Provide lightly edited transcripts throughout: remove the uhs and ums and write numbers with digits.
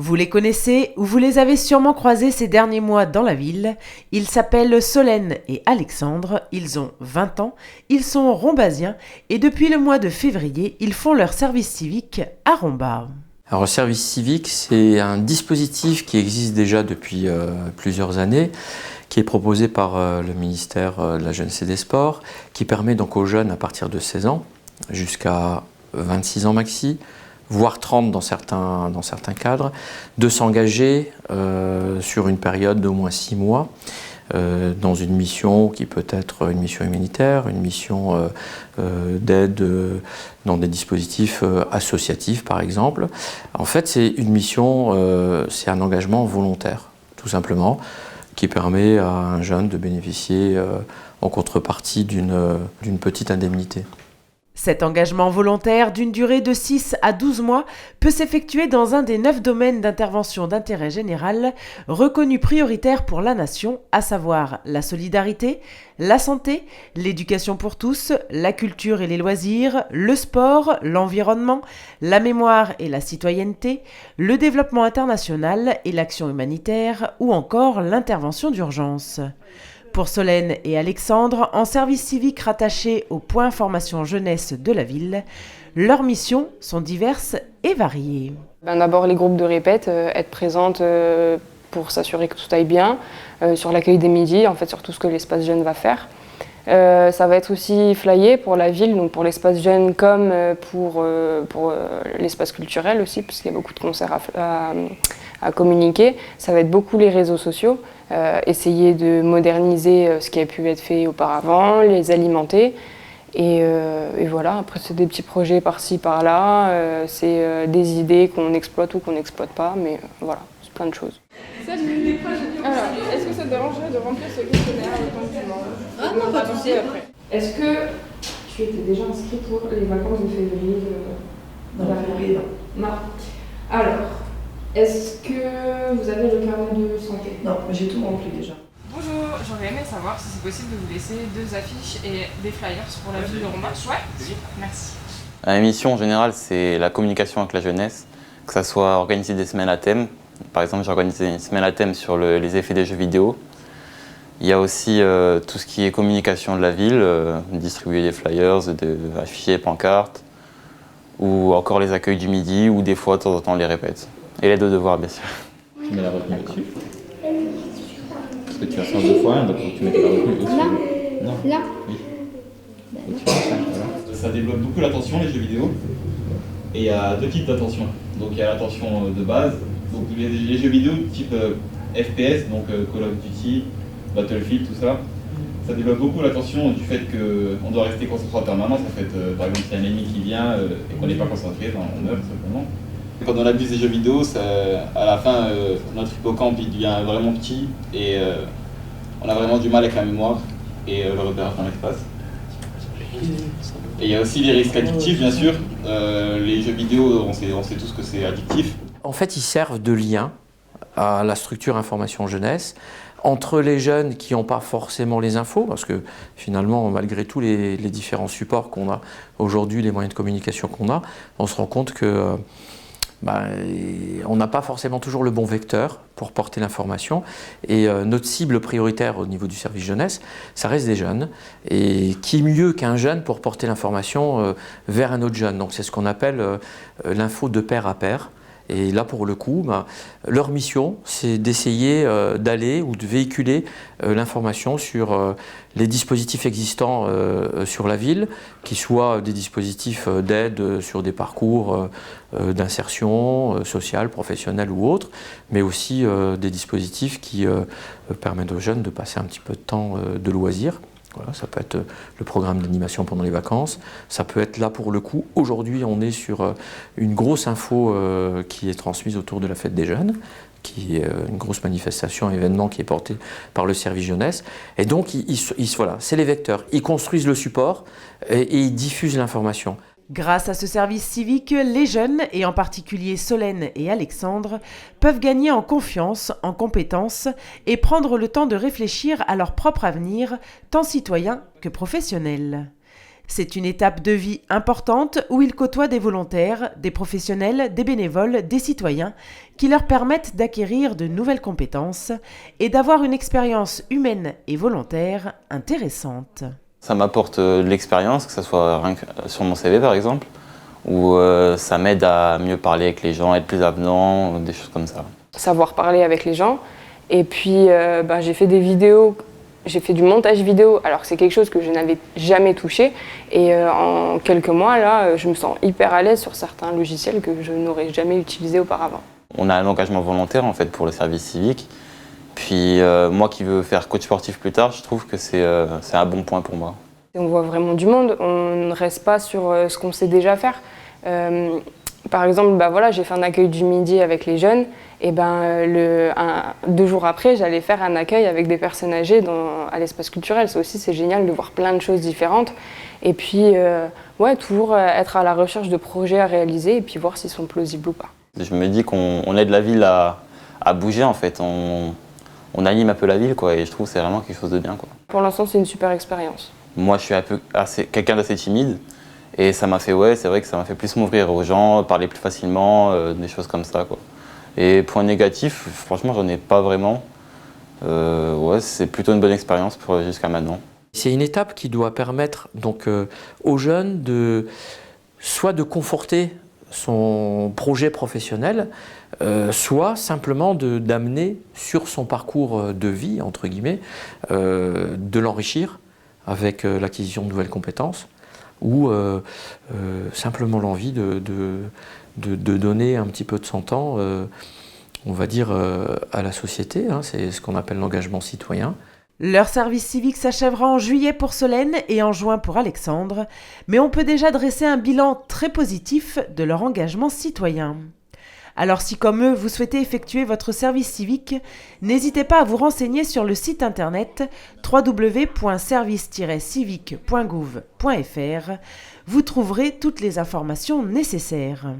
Vous les connaissez ou vous les avez sûrement croisés ces derniers mois dans la ville. Ils s'appellent Solène et Alexandre, ils ont 20 ans, ils sont rombasiens et depuis le mois de février, ils font leur service civique à Romba. Alors, le service civique, c'est un dispositif qui existe déjà depuis plusieurs années, qui est proposé par le ministère de la Jeunesse et des Sports, qui permet donc aux jeunes à partir de 16 ans jusqu'à 26 ans maxi, voire 30 dans certains cadres, de s'engager sur une période d'au moins 6 mois dans une mission qui peut être une mission humanitaire, une mission d'aide dans des dispositifs associatifs par exemple. En fait, c'est une mission, c'est un engagement volontaire, tout simplement, qui permet à un jeune de bénéficier en contrepartie d'une petite indemnité. Cet engagement volontaire d'une durée de 6 à 12 mois peut s'effectuer dans un des 9 domaines d'intervention d'intérêt général reconnus prioritaires pour la nation, à savoir la solidarité, la santé, l'éducation pour tous, la culture et les loisirs, le sport, l'environnement, la mémoire et la citoyenneté, le développement international et l'action humanitaire ou encore l'intervention d'urgence. Pour Solène et Alexandre, en service civique rattaché au point formation jeunesse de la ville, leurs missions sont diverses et variées. D'abord les groupes de répète, être présente pour s'assurer que tout aille bien, sur l'accueil des midis, en fait sur tout ce que l'espace jeune va faire. Ça va être aussi flyé pour la ville, donc pour l'espace jeune comme pour l'espace culturel aussi, parce qu'il y a beaucoup de concerts à communiquer. Ça va être beaucoup les réseaux sociaux, essayer de moderniser ce qui a pu être fait auparavant, les alimenter. Et voilà, après c'est des petits projets par-ci, par-là, c'est des idées qu'on exploite ou qu'on n'exploite pas, mais voilà, c'est plein de choses. Salut. Alors, est-ce que ça te dérangerait de remplir ce questionnaire le temps que tu manges? Ah non, pas de souci. Après. Est-ce que tu étais déjà inscrit pour les vacances de février Non, février, non. Non. Alors, est-ce que vous avez le carnet de santé? Non, mais j'ai tout rempli déjà. Bonjour, j'aurais aimé savoir si c'est possible de vous laisser 2 affiches et des flyers pour la ville de Romba. Ouais, super, merci. La mission en général, c'est la communication avec la jeunesse, que ça soit organiser des semaines à thème. Par exemple, j'ai organisé une semaine à thème sur les effets des jeux vidéo. Il y a aussi tout ce qui est communication de la ville, distribuer des flyers, afficher des pancartes, ou encore les accueils du midi, ou des fois, de temps en temps, les répètes. Et l'aide aux devoirs, bien sûr. Tu mets la retenue au-dessus. Parce que tu as 102 fois 1, donc tu mets la retenue au-dessus. Là. Non. Là. Oui. Au-dessus, voilà. Ça développe beaucoup l'attention, les jeux vidéo. Et il y a 2 types d'attention. Donc il y a l'attention de base. Donc les jeux vidéo type FPS, donc Call of Duty, Battlefield, tout ça, ça développe beaucoup l'attention du fait qu'on doit rester concentré en permanence. En fait, par exemple, s'il y a un ennemi qui vient et qu'on n'est pas concentré, on meurt simplement. Quand on abuse des jeux vidéo, à la fin, notre hippocampe il devient vraiment petit et on a vraiment du mal avec la mémoire et le repérage dans l'espace. Et il y a aussi les risques addictifs, bien sûr. Les jeux vidéo, on sait tous que c'est addictif. En fait, ils servent de lien à la structure information jeunesse entre les jeunes qui n'ont pas forcément les infos, parce que finalement, malgré tous les différents supports qu'on a aujourd'hui, les moyens de communication qu'on a, on se rend compte que on n'a pas forcément toujours le bon vecteur pour porter l'information. Et notre cible prioritaire au niveau du service jeunesse, ça reste des jeunes. Et qui mieux qu'un jeune pour porter l'information vers un autre jeune? Donc c'est ce qu'on appelle l'info de pair à pair. Et là, pour le coup, leur mission, c'est d'essayer d'aller ou de véhiculer l'information sur les dispositifs existants sur la ville, qui soient des dispositifs d'aide sur des parcours d'insertion sociale, professionnelle ou autre, mais aussi des dispositifs qui permettent aux jeunes de passer un petit peu de temps de loisirs. Voilà, ça peut être le programme d'animation pendant les vacances, ça peut être là pour le coup. Aujourd'hui, on est sur une grosse info qui est transmise autour de la fête des jeunes, qui est une grosse manifestation, un événement qui est porté par le service jeunesse. Et donc, voilà, c'est les vecteurs. Ils construisent le support et ils diffusent l'information. Grâce à ce service civique, les jeunes, et en particulier Solène et Alexandre, peuvent gagner en confiance, en compétences et prendre le temps de réfléchir à leur propre avenir, tant citoyen que professionnel. C'est une étape de vie importante où ils côtoient des volontaires, des professionnels, des bénévoles, des citoyens qui leur permettent d'acquérir de nouvelles compétences et d'avoir une expérience humaine et volontaire intéressante. Ça m'apporte de l'expérience, que ce soit rien que sur mon CV par exemple, où ça m'aide à mieux parler avec les gens, être plus avenant, des choses comme ça. Savoir parler avec les gens. Et puis j'ai fait des vidéos, j'ai fait du montage vidéo, alors que c'est quelque chose que je n'avais jamais touché. Et en quelques mois, là, je me sens hyper à l'aise sur certains logiciels que je n'aurais jamais utilisés auparavant. On a un engagement volontaire en fait pour le service civique. Puis moi qui veux faire coach sportif plus tard, je trouve que c'est un bon point pour moi. On voit vraiment du monde, on ne reste pas sur ce qu'on sait déjà faire. Par exemple, j'ai fait un accueil du midi avec les jeunes, et 2 jours après, j'allais faire un accueil avec des personnes âgées à l'espace culturel. Ça aussi, c'est génial de voir plein de choses différentes. Et puis, toujours être à la recherche de projets à réaliser et puis voir s'ils sont plausibles ou pas. Je me dis qu'on aide la ville à bouger en fait. On anime un peu la ville quoi, et je trouve que c'est vraiment quelque chose de bien quoi. Pour l'instant, c'est une super expérience. Moi, je suis quelqu'un d'assez timide et ça m'a fait, c'est vrai que ça m'a fait plus m'ouvrir aux gens, parler plus facilement, des choses comme ça quoi. Et point négatif, franchement, j'en ai pas vraiment. C'est plutôt une bonne expérience jusqu'à maintenant. C'est une étape qui doit permettre donc aux jeunes soit de conforter son projet professionnel, soit simplement d'amener sur son parcours de vie, entre guillemets, de l'enrichir avec l'acquisition de nouvelles compétences ou simplement l'envie de donner un petit peu de son temps, on va dire, à la société. C'est ce qu'on appelle l'engagement citoyen. Leur service civique s'achèvera en juillet pour Solène et en juin pour Alexandre, mais on peut déjà dresser un bilan très positif de leur engagement citoyen. Alors si comme eux, vous souhaitez effectuer votre service civique, n'hésitez pas à vous renseigner sur le site internet www.service-civique.gouv.fr. Vous trouverez toutes les informations nécessaires.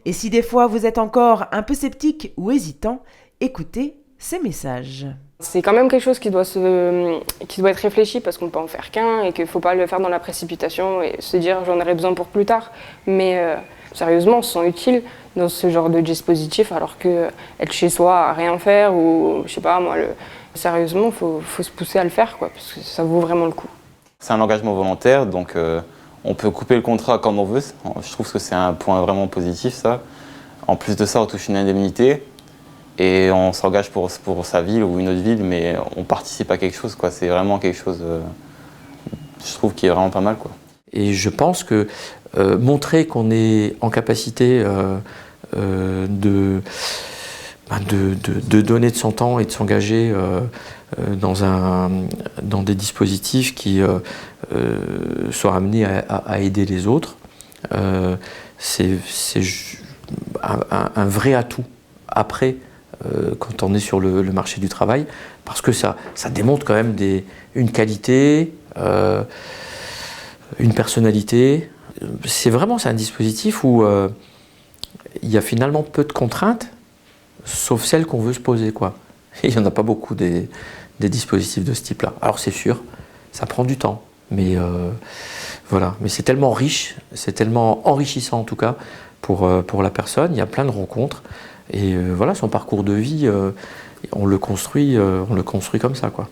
Et si des fois vous êtes encore un peu sceptique ou hésitant, écoutez ces messages. C'est quand même quelque chose qui doit être réfléchi parce qu'on ne peut en faire qu'un et qu'il ne faut pas le faire dans la précipitation et se dire j'en aurai besoin pour plus tard. Mais sérieusement, on se sent utile dans ce genre de dispositif alors que être chez soi à rien faire ou je sais pas moi, sérieusement, faut se pousser à le faire quoi, parce que ça vaut vraiment le coup. C'est un engagement volontaire donc on peut couper le contrat comme on veut. Je trouve que c'est un point vraiment positif ça. En plus de ça, on touche une indemnité. Et on s'engage pour sa ville ou une autre ville, mais on participe à quelque chose, quoi. C'est vraiment quelque chose, je trouve, qui est vraiment pas mal, quoi. Et je pense que montrer qu'on est en capacité de donner de son temps et de s'engager dans des dispositifs qui soient amenés à aider les autres, c'est un vrai atout après. Quand on est sur le marché du travail, parce que ça démontre quand même une qualité, une personnalité. C'est un dispositif où il y a finalement peu de contraintes, sauf celles qu'on veut se poser, quoi. Et il n'y en a pas beaucoup des dispositifs de ce type-là. Alors c'est sûr, ça prend du temps, mais voilà. Mais c'est tellement riche, c'est tellement enrichissant en tout cas pour la personne. Il y a plein de rencontres. Et son parcours de vie, on le construit comme ça, quoi.